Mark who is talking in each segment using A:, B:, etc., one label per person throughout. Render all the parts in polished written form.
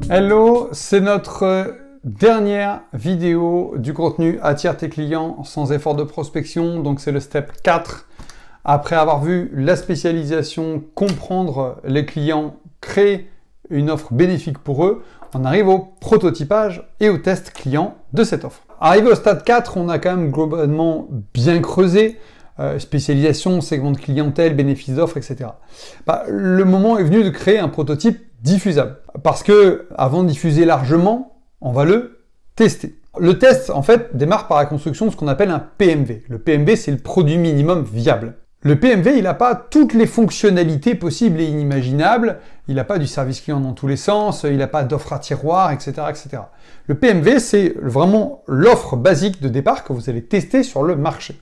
A: Hello, c'est notre dernière vidéo du contenu Attire tes clients sans effort de prospection. Donc c'est le step 4. Après avoir vu la spécialisation, comprendre les clients, créer une offre bénéfique pour eux, on arrive au prototypage et au test client de cette offre. Arrivé au stade 4, on a quand même globalement bien creusé. Spécialisation, segment de clientèle, bénéfices d'offres, etc. Le moment est venu de créer un prototype diffusable. Parce que avant de diffuser largement, on va le tester. Le test, en fait, démarre par la construction de ce qu'on appelle un PMV. Le PMV, c'est le produit minimum viable. Le PMV, il n'a pas toutes les fonctionnalités possibles et inimaginables. Il n'a pas du service client dans tous les sens. Il n'a pas d'offre à tiroir, etc., etc. Le PMV, c'est vraiment l'offre basique de départ que vous allez tester sur le marché.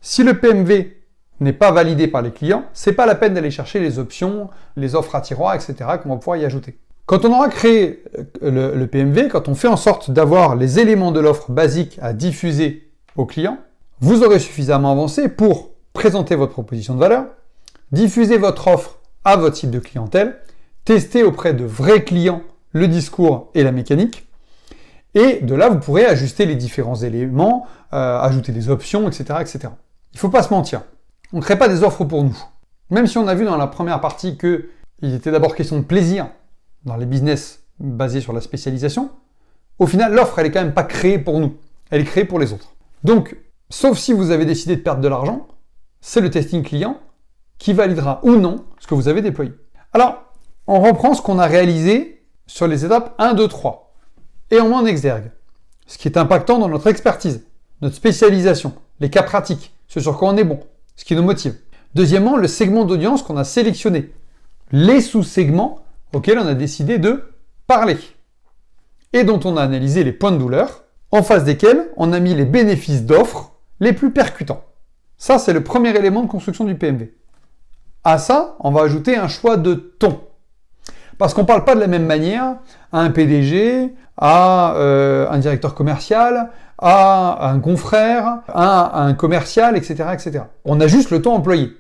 A: Si le PMV n'est pas validé par les clients, c'est pas la peine d'aller chercher les options, les offres à tiroir, etc. qu'on va pouvoir y ajouter. Quand on aura créé le PMV, quand on fait en sorte d'avoir les éléments de l'offre basique à diffuser aux clients, vous aurez suffisamment avancé pour présenter votre proposition de valeur, diffuser votre offre à votre cible de clientèle, tester auprès de vrais clients le discours et la mécanique, et de là, vous pourrez ajuster les différents éléments, ajouter des options, etc., etc. Il ne faut pas se mentir. On ne crée pas des offres pour nous. Même si on a vu dans la première partie qu'il était d'abord question de plaisir dans les business basés sur la spécialisation, au final, l'offre, elle est quand même pas créée pour nous. Elle est créée pour les autres. Donc, sauf si vous avez décidé de perdre de l'argent, c'est le testing client qui validera ou non ce que vous avez déployé. Alors, on reprend ce qu'on a réalisé sur les étapes 1, 2, 3. Et on met en exergue ce qui est impactant dans notre expertise, notre spécialisation, les cas pratiques, ce sur quoi on est bon, ce qui nous motive. Deuxièmement, le segment d'audience qu'on a sélectionné, les sous-segments auxquels on a décidé de parler et dont on a analysé les points de douleur, en face desquels on a mis les bénéfices d'offres les plus percutants. Ça, c'est le premier élément de construction du PMV. À ça, on va ajouter un choix de ton. Parce qu'on ne parle pas de la même manière à un PDG, à un directeur commercial, à un confrère, à un commercial, etc., etc. On a juste le ton employé.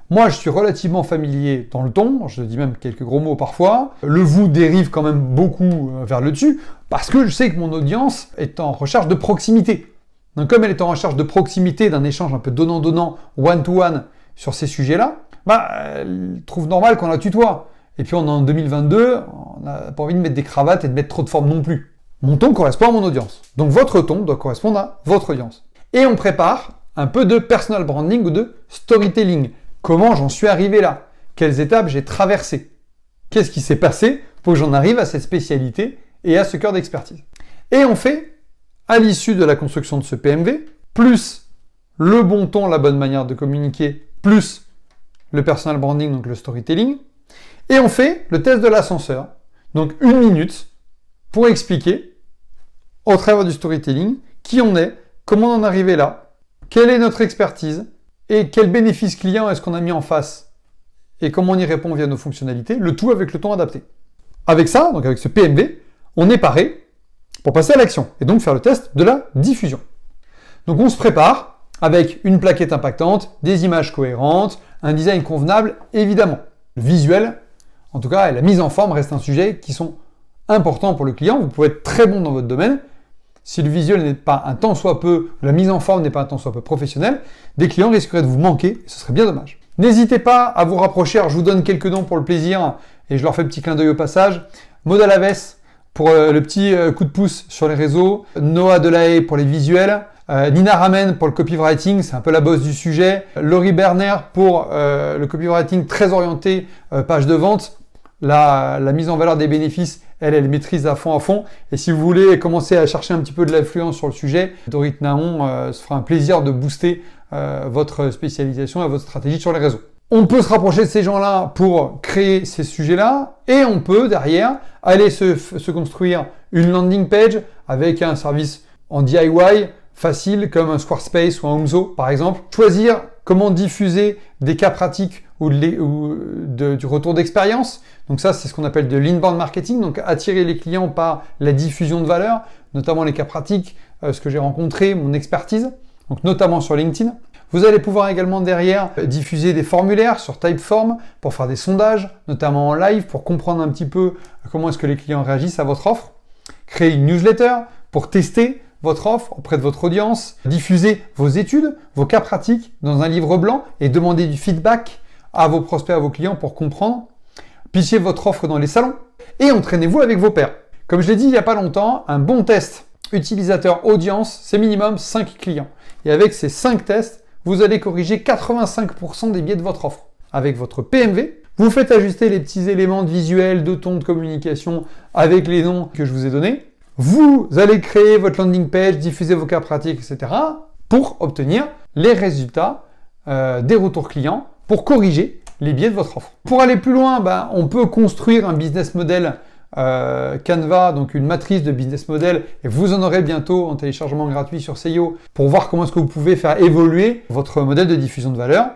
A: Moi, je suis relativement familier dans le ton, je dis même quelques gros mots parfois. Le vous dérive quand même beaucoup vers le dessus, parce que je sais que mon audience est en recherche de proximité. Donc comme elle est en recherche de proximité, d'un échange un peu donnant-donnant, one-to-one sur ces sujets-là, elle trouve normal qu'on la tutoie. Et puis on est en 2022, on n'a pas envie de mettre des cravates et de mettre trop de forme non plus. Mon ton correspond à mon audience. Donc votre ton doit correspondre à votre audience. Et on prépare un peu de personal branding ou de storytelling. Comment j'en suis arrivé là? Quelles étapes j'ai traversées? Qu'est-ce qui s'est passé pour que j'en arrive à cette spécialité et à ce cœur d'expertise? Et on fait, à l'issue de la construction de ce PMV, plus le bon ton, la bonne manière de communiquer, plus le personal branding, donc le storytelling, et on fait le test de l'ascenseur, donc 1 minute, pour expliquer, au travers du storytelling, qui on est, comment on en est arrivé là, quelle est notre expertise, et quel bénéfice client est-ce qu'on a mis en face, et comment on y répond via nos fonctionnalités, le tout avec le ton adapté. Avec ça, donc avec ce PMV, on est paré pour passer à l'action, et donc faire le test de la diffusion. Donc on se prépare avec une plaquette impactante, des images cohérentes, un design convenable, évidemment. Le visuel, en tout cas, et la mise en forme reste un sujet qui sont importants pour le client. Vous pouvez être très bon dans votre domaine. Si le visuel n'est pas un tant soit peu, la mise en forme n'est pas un tant soit peu professionnelle, des clients risqueraient de vous manquer, et ce serait bien dommage. N'hésitez pas à vous rapprocher, alors je vous donne quelques noms pour le plaisir, et je leur fais un petit clin d'œil au passage. Maud Alaves pour le petit coup de pouce sur les réseaux, Noah Delahaye pour les visuels, Nina Ramen pour le copywriting, c'est un peu la boss du sujet, Laurie Berner pour le copywriting très orienté page de vente, la mise en valeur des bénéfices, elle maîtrise à fond. Et si vous voulez commencer à chercher un petit peu de l'influence sur le sujet, Dorit Naon se fera un plaisir de booster votre spécialisation et votre stratégie sur les réseaux. On peut se rapprocher de ces gens-là pour créer ces sujets-là, et on peut derrière aller se construire une landing page avec un service en DIY facile comme un Squarespace ou un Homzo par exemple. Choisir comment diffuser des cas pratiques ou du retour d'expérience. Donc ça, c'est ce qu'on appelle de l'inbound marketing, donc attirer les clients par la diffusion de valeur, notamment les cas pratiques, ce que j'ai rencontré, mon expertise, donc notamment sur LinkedIn. Vous allez pouvoir également derrière diffuser des formulaires sur Typeform pour faire des sondages, notamment en live, pour comprendre un petit peu comment est-ce que les clients réagissent à votre offre. Créer une newsletter pour tester votre offre auprès de votre audience. Diffuser vos études, vos cas pratiques dans un livre blanc et demander du feedback à vos prospects, à vos clients pour comprendre. Pitchez votre offre dans les salons et entraînez-vous avec vos pairs. Comme je l'ai dit il n'y a pas longtemps, un bon test utilisateur audience, c'est minimum 5 clients. Et avec ces 5 tests, vous allez corriger 85% des biais de votre offre. Avec votre PMV, vous faites ajuster les petits éléments de visuel, de ton, de communication avec les noms que je vous ai donnés. Vous allez créer votre landing page, diffuser vos cas pratiques, etc. pour obtenir les résultats des retours clients, pour corriger les biais de votre offre. Pour aller plus loin, on peut construire un business model Canva, donc une matrice de business model, et vous en aurez bientôt en téléchargement gratuit sur SEO pour voir comment est-ce que vous pouvez faire évoluer votre modèle de diffusion de valeur.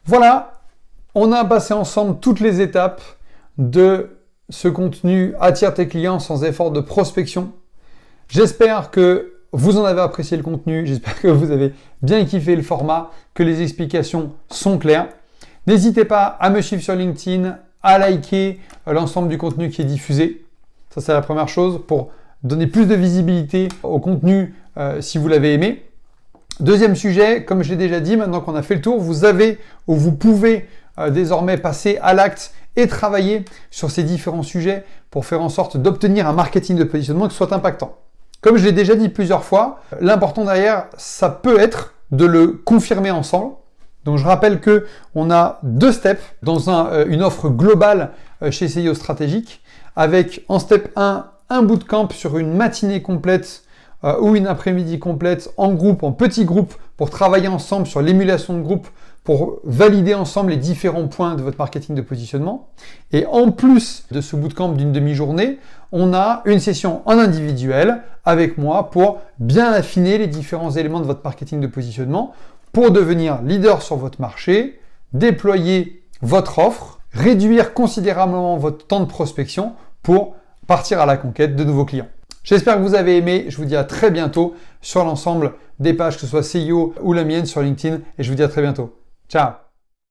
A: Voilà, on a passé ensemble toutes les étapes de ce contenu attire tes clients sans effort de prospection. J'espère que vous en avez apprécié le contenu, j'espère que vous avez bien kiffé le format, que les explications sont claires. N'hésitez pas à me suivre sur LinkedIn, à liker l'ensemble du contenu qui est diffusé. Ça, c'est la première chose pour donner plus de visibilité au contenu si vous l'avez aimé. Deuxième sujet, comme je l'ai déjà dit, maintenant qu'on a fait le tour, vous pouvez désormais passer à l'acte et travailler sur ces différents sujets pour faire en sorte d'obtenir un marketing de positionnement qui soit impactant. Comme je l'ai déjà dit plusieurs fois, l'important derrière, ça peut être de le confirmer ensemble. Donc je rappelle que on a 2 steps dans une offre globale chez SEO Stratégique, avec en step 1, un bootcamp sur une matinée complète ou une après-midi complète en groupe, en petits groupes, pour travailler ensemble sur l'émulation de groupe, pour valider ensemble les différents points de votre marketing de positionnement. Et en plus de ce bootcamp d'une demi-journée, on a une session en individuel avec moi pour bien affiner les différents éléments de votre marketing de positionnement, pour devenir leader sur votre marché, déployer votre offre, réduire considérablement votre temps de prospection pour partir à la conquête de nouveaux clients. J'espère que vous avez aimé, je vous dis à très bientôt sur l'ensemble des pages, que ce soit SEO ou la mienne sur LinkedIn, et je vous dis à très bientôt. Ciao!